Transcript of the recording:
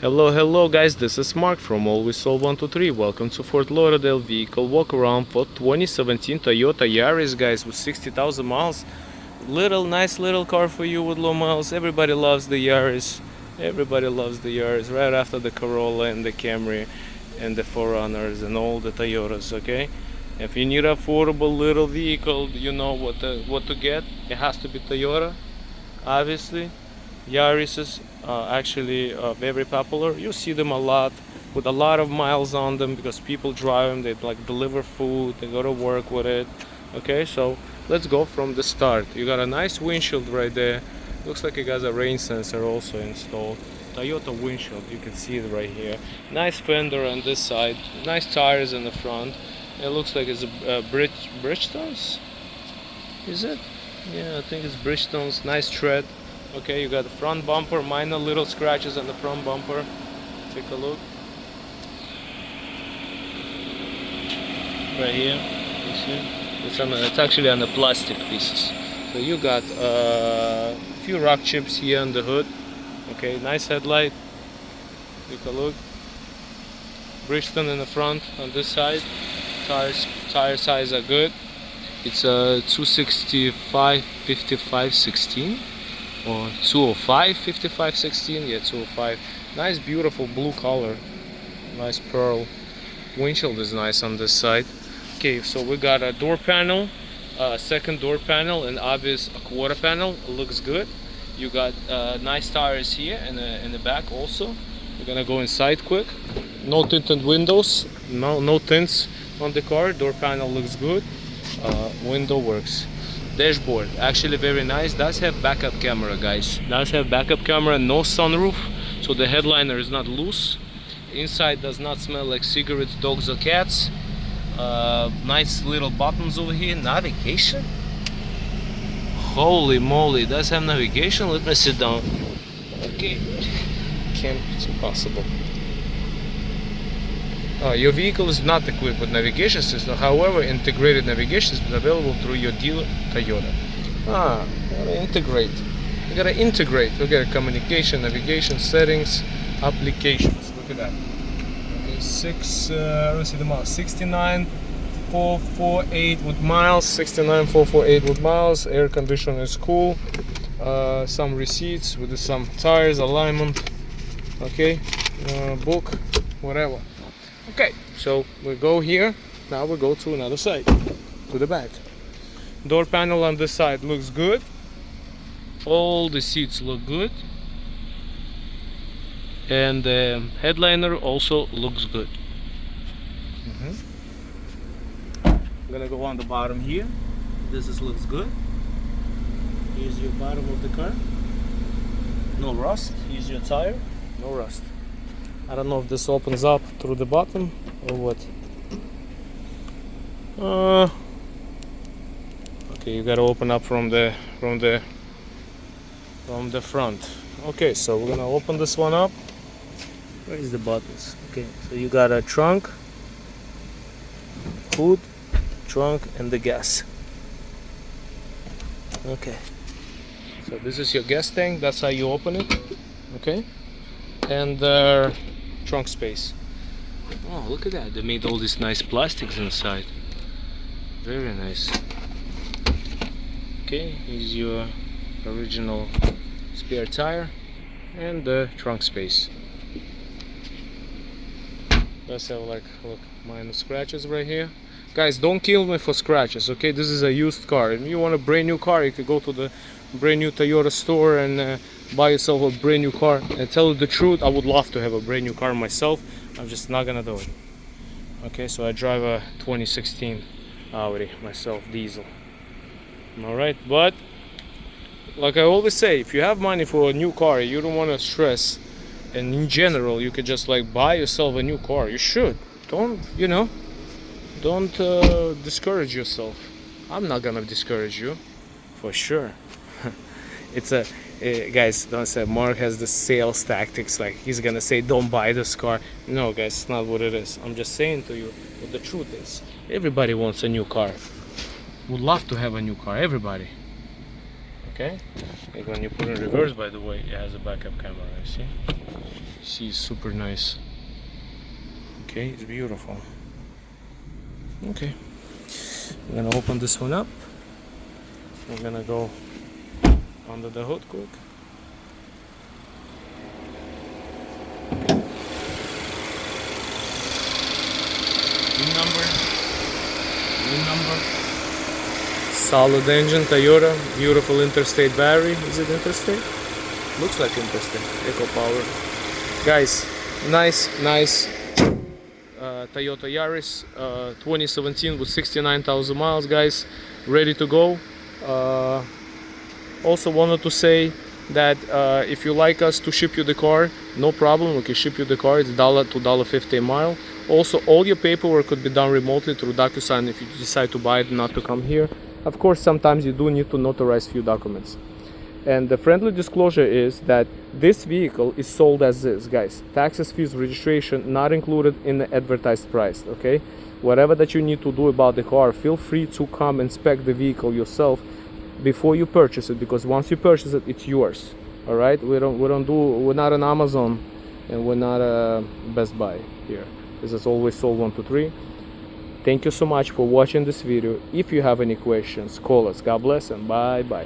Hello guys, this is Mark from Always Sold 123. Welcome to Fort Lauderdale vehicle walk around for 2017 Toyota Yaris, guys, with 60,000 miles. Nice little car for you with low miles. Everybody loves the Yaris. Everybody loves the Yaris right after the Corolla and the Camry and the 4Runners and all the Toyotas, okay? If you need an affordable little vehicle, you know what to get. It has to be Toyota, obviously. Yaris is actually very popular. You see them a lot with a lot of miles on them because people drive them. They like deliver food, they go to work with it. Okay, so let's go from the start. You got a nice windshield right there. Looks like it has a rain sensor also installed. Toyota windshield, you can see it right here. Nice fender on this side, nice tires in the front. It looks like it's a Bridgestones, is it? Yeah, I think it's Bridgestones. Nice tread. Okay, you got the front bumper, minor little scratches on the front bumper. Take a look. Right here, you see? It's actually on the plastic pieces. So you got a few rock chips here on the hood. Okay, nice headlight. Take a look. Bridgestone in the front on this side. Tire size are good. It's a 265 55 16. Or 205 55 16, yeah, 205. Nice beautiful blue color, nice pearl. Windshield is nice on this side. Okay, so we got a door panel, second door panel, and obvious a quarter panel. It looks good. You got nice tires here and in the back also. We're gonna go inside quick. No tinted windows, no tints on the car. Door panel looks good. Window works. Dashboard actually very nice. Does have backup camera, guys. Does have backup camera. No sunroof, so the headliner is not loose. Inside does not smell like cigarettes, dogs or cats. Nice little buttons over here. Navigation, holy moly, does have navigation. Let me sit down. Okay, it's impossible. Your vehicle is not equipped with navigation system. However, integrated navigation is available through your dealer Toyota. You gotta integrate. You gotta integrate. Look at communication, navigation, settings, applications. Look at that. Okay, let's see the miles. 69,448 with miles. 69,448 with miles. Air conditioner is cool. Some receipts with some tires, alignment. Okay, book, whatever. Okay, so we go here. Now we go to another side, to the back. Door panel on this side looks good. All the seats look good, and the headliner also looks good. I'm gonna go on the bottom here. Looks good. Here's your bottom of the car. No rust. Here's your tire. No rust. I don't know if this opens up through the bottom or what. Okay, you gotta open up from the front. Okay, so we're gonna open this one up. Where is the buttons? Okay, so you got a trunk, hood, trunk, and the gas. Okay, so this is your gas tank. That's how you open it. Okay, and trunk space. Oh, look at that. They made all these nice plastics inside. Very nice. Okay, here's your original spare tire and the trunk space. Let's have look, minor scratches right here. Guys, don't kill me for scratches, okay? This is a used car. If you want a brand new car, you could go to the brand new Toyota store and buy yourself a brand new car. And tell you the truth, I would love to have a brand new car myself. I'm just not gonna do it. Okay, so I drive a 2016 Audi myself, diesel. Alright, but like I always say, if you have money for a new car, you don't want to stress, and in general you could just like buy yourself a new car. You should. Don't discourage yourself. I'm not gonna discourage you, for sure. Guys, don't say Mark has the sales tactics, like he's gonna say don't buy this car. No guys, it's not what it is. I'm just saying to you what the truth is. Everybody wants a new car. Would love to have a new car, everybody. Okay, and when you put in reverse, by the way, it has a backup camera. You see? See, it's super nice. Okay, it's beautiful. Okay, I'm gonna open this one up. I'm gonna go under the hood quick. VIN number. Solid engine, Toyota, beautiful interstate battery. Is it interstate? Looks like interstate. Eco power. Guys, nice Toyota Yaris 2017 with 69,000 miles, guys, ready to go. Also wanted to say that if you like us to ship you the car, no problem, we can ship you the car. It's $1 to $1.50 a mile. Also, all your paperwork could be done remotely through DocuSign if you decide to buy it, not to come here. Of course, sometimes you do need to notarize few documents. And the friendly disclosure is that this vehicle is sold as is, guys. Taxes, fees, registration not included in the advertised price, okay? Whatever that you need to do about the car, feel free to come inspect the vehicle yourself before you purchase it, because once you purchase it, it's yours. All right? We're not an Amazon, and we're not a Best Buy here. This is always sold 1, 2, 3. Thank you so much for watching this video. If you have any questions, call us. God bless and bye bye.